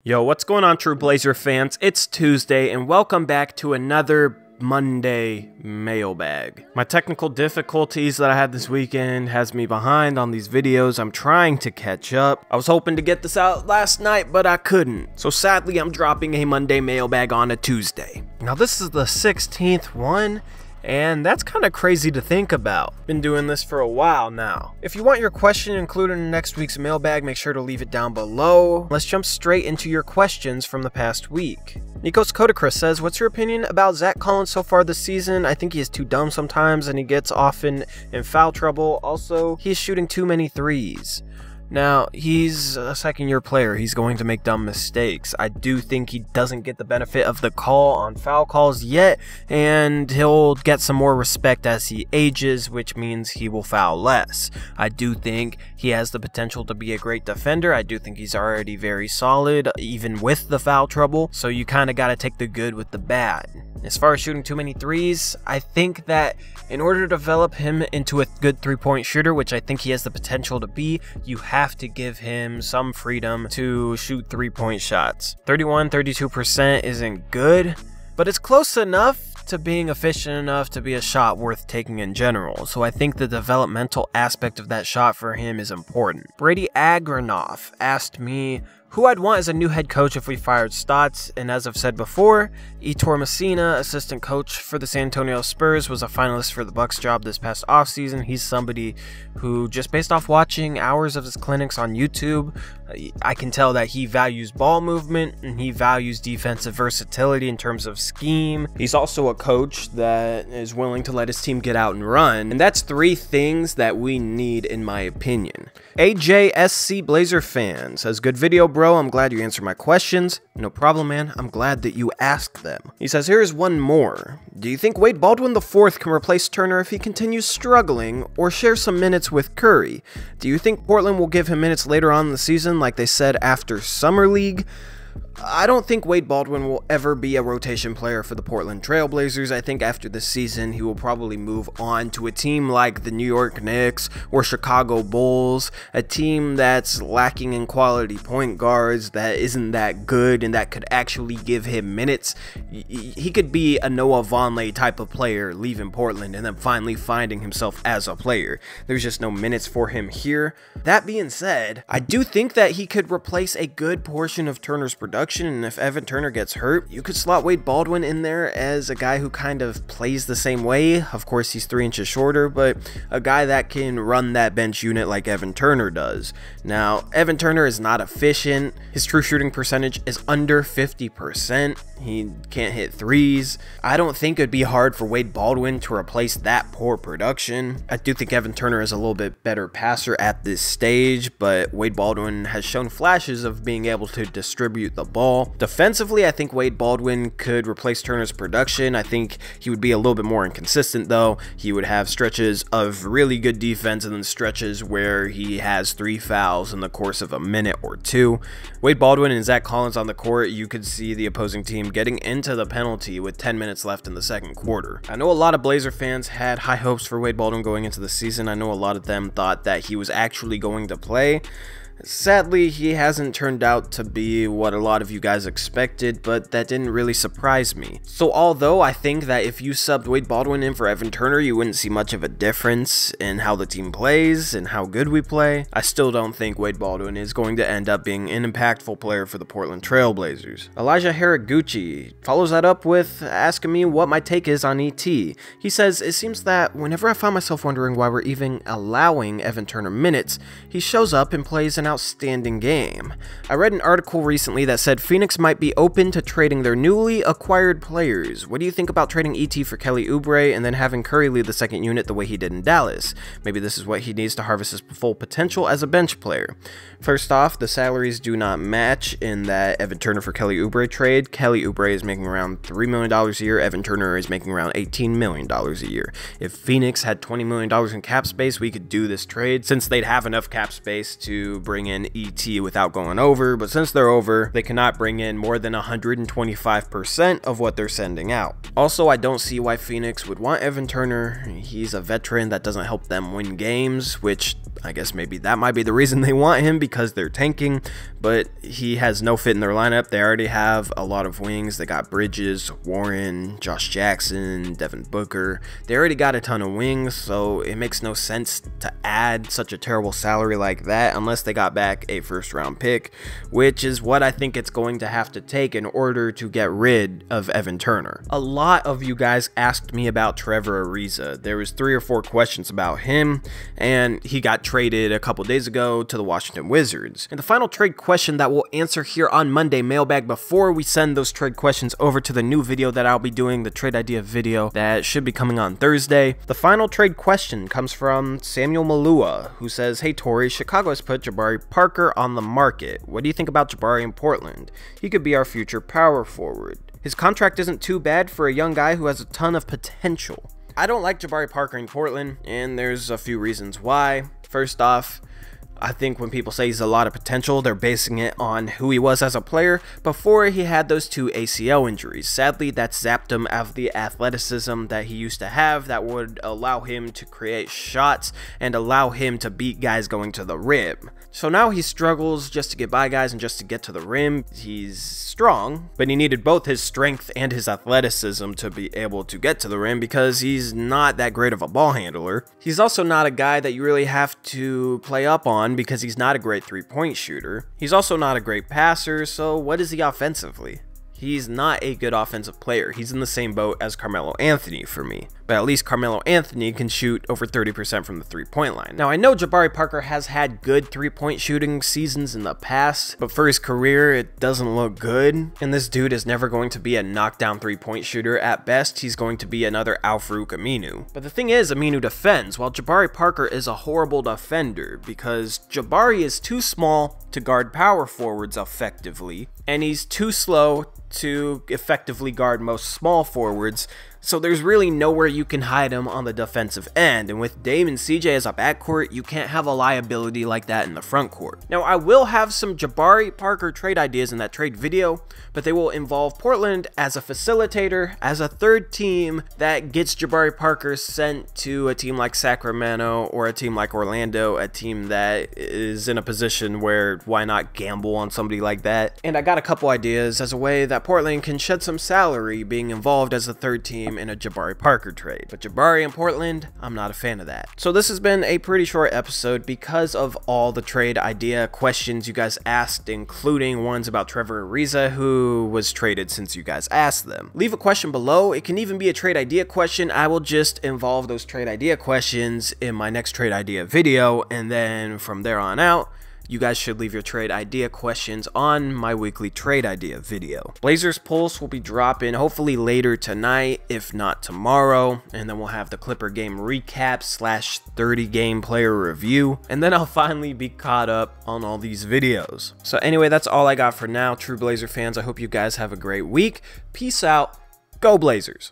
Yo, what's going on, true Blazer fans? It's Tuesday, and welcome back to another Monday mailbag. My technical difficulties that I had this weekend has me behind on these videos. I'm trying to catch up. I was hoping to get this out last night, but I couldn't. So sadly, I'm dropping a Monday mailbag on a Tuesday. Now, this is the 16th one, and that's kind of crazy to think about. Been doing this for a while now. If you want your question included in next week's mailbag, make sure to leave it down below. Let's jump straight into your questions from the past week. Nikos Kodakris says, what's your opinion about Zach Collins so far this season? I think he is too dumb sometimes and he gets often in foul trouble. Also, he's shooting too many threes. Now, he's a second-year player. He's going to make dumb mistakes. I do think he doesn't get the benefit of the call on foul calls yet, and he'll get some more respect as he ages, which means he will foul less. I do think he has the potential to be a great defender. I do think he's already very solid, even with the foul trouble, so you kind of got to take the good with the bad. As far as shooting too many threes, I think that in order to develop him into a good three-point shooter, which I think he has the potential to be, you have to give him some freedom to shoot three-point shots. 32% isn't good, but it's close enough to being efficient enough to be a shot worth taking in general, so I think the developmental aspect of that shot for him is important. Brady Agranoff asked me who I'd want as a new head coach if we fired Stotts, and as I've said before, Ettore Messina, assistant coach for the San Antonio Spurs, was a finalist for the Bucks job this past offseason. He's somebody who, just based off watching hours of his clinics on YouTube, I can tell that he values ball movement and he values defensive versatility in terms of scheme. He's also a coach that is willing to let his team get out and run, and that's three things that we need in my opinion. AJSC Blazer fan says, good video, bro. I'm glad you answered my questions. No problem, man. I'm glad that you asked them. He says, here's one more. Do you think Wade Baldwin IV can replace Turner if he continues struggling or share some minutes with Curry? Do you think Portland will give him minutes later on in the season like they said after Summer League? I don't think Wade Baldwin will ever be a rotation player for the Portland Trail Blazers. I think after this season, he will probably move on to a team like the New York Knicks or Chicago Bulls, a team that's lacking in quality point guards, that isn't that good, and that could actually give him minutes. He could be a Noah Vonleh type of player leaving Portland and then finally finding himself as a player. There's just no minutes for him here. That being said, I do think that he could replace a good portion of Turner's production, and if Evan Turner gets hurt, you could slot Wade Baldwin in there as a guy who kind of plays the same way. Of course, he's 3 inches shorter, but a guy that can run that bench unit like Evan Turner does. Now, Evan Turner is not efficient. His true shooting percentage is under 50%. He can't hit threes. I don't think it'd be hard for Wade Baldwin to replace that poor production. I do think Evan Turner is a little bit better passer at this stage, but Wade Baldwin has shown flashes of being able to distribute the ball. Defensively, I think Wade Baldwin could replace Turner's production. I think he would be a little bit more inconsistent though. He would have stretches of really good defense and then stretches where he has 3 fouls in the course of a minute or 2. Wade Baldwin and Zach Collins on the court, you could see the opposing team getting into the penalty with 10 minutes left in the second quarter. I know a lot of Blazer fans had high hopes for Wade Baldwin going into the season. I know a lot of them thought that he was actually going to play. Sadly, he hasn't turned out to be what a lot of you guys expected, but that didn't really surprise me. So although I think that if you subbed Wade Baldwin in for Evan Turner, you wouldn't see much of a difference in how the team plays and how good we play, I still don't think Wade Baldwin is going to end up being an impactful player for the Portland Trail Blazers. Elijah Haraguchi follows that up with asking me what my take is on ET. He says, it seems that whenever I find myself wondering why we're even allowing Evan Turner minutes, he shows up and plays an outstanding game. I read an article recently that said Phoenix might be open to trading their newly acquired players. What do you think about trading ET for Kelly Oubre and then having Curry lead the second unit the way he did in Dallas? Maybe this is what he needs to harvest his full potential as a bench player. First off, the salaries do not match in that Evan Turner for Kelly Oubre trade. Kelly Oubre is making around $3 million a year. Evan Turner is making around $18 million a year. If Phoenix had $20 million in cap space, we could do this trade since they'd have enough cap space to bring in ET without going over, but since they're over, they cannot bring in more than 125% of what they're sending out. Also, I don't see why Phoenix would want Evan Turner. He's a veteran that doesn't help them win games, which I guess maybe that might be the reason they want him, because they're tanking, but he has no fit in their lineup. They already have a lot of wings. They got Bridges, Warren, Josh Jackson, Devin Booker. They already got a ton of wings, so it makes no sense to add such a terrible salary like that unless they got back a first-round pick, which is what I think it's going to have to take in order to get rid of Evan Turner. A lot of you guys asked me about Trevor Ariza. There was 3 or 4 questions about him, and he got traded a couple days ago to the Washington Wizards. And the final trade question that we'll answer here on Monday Mailbag, before we send those trade questions over to the new video that I'll be doing, the trade idea video that should be coming on Thursday. The final trade question comes from Samuel Malua, who says, "Hey Tori, Chicago has put Jabari Parker on the market. What do you think about Jabari in Portland? He could be our future power forward. His contract isn't too bad for a young guy who has a ton of potential." I don't like Jabari Parker in Portland, and there's a few reasons why. First off, I think when people say he's a lot of potential, they're basing it on who he was as a player before he had those 2 ACL injuries. Sadly, that zapped him of the athleticism that he used to have that would allow him to create shots and allow him to beat guys going to the rim. So now he struggles just to get by guys and just to get to the rim. He's strong, but he needed both his strength and his athleticism to be able to get to the rim because he's not that great of a ball handler. He's also not a guy that you really have to play up on because he's not a great 3-point shooter. He's also not a great passer, so what is he offensively? He's not a good offensive player. He's in the same boat as Carmelo Anthony for me. But at least Carmelo Anthony can shoot over 30% from the 3-point line. Now, I know Jabari Parker has had good 3-point shooting seasons in the past, but for his career, it doesn't look good. And this dude is never going to be a knockdown 3-point shooter. At best, he's going to be another Al-Farouq Aminu. But the thing is, Aminu defends, while Jabari Parker is a horrible defender because Jabari is too small to guard power forwards effectively, and he's too slow to effectively guard most small forwards, so there's really nowhere you can hide him on the defensive end, and with Dame and CJ as a backcourt, you can't have a liability like that in the front court. Now, I will have some Jabari Parker trade ideas in that trade video, but they will involve Portland as a facilitator, as a third team that gets Jabari Parker sent to a team like Sacramento or a team like Orlando, a team that is in a position where why not gamble on somebody like that. And I got a couple ideas as a way that Portland can shed some salary being involved as a third team in a Jabari Parker trade. But Jabari in Portland, I'm not a fan of that. So this has been a pretty short episode because of all the trade idea questions you guys asked, including ones about Trevor Ariza, who was traded since you guys asked them. Leave a question below. It can even be a trade idea question. I will just involve those trade idea questions in my next trade idea video, and then from there on out, you guys should leave your trade idea questions on my weekly trade idea video. Blazers Pulse will be dropping hopefully later tonight, if not tomorrow, and then we'll have the Clipper game recap / 30 game player review, and then I'll finally be caught up on all these videos. So anyway, that's all I got for now. True Blazer fans, I hope you guys have a great week. Peace out. Go Blazers.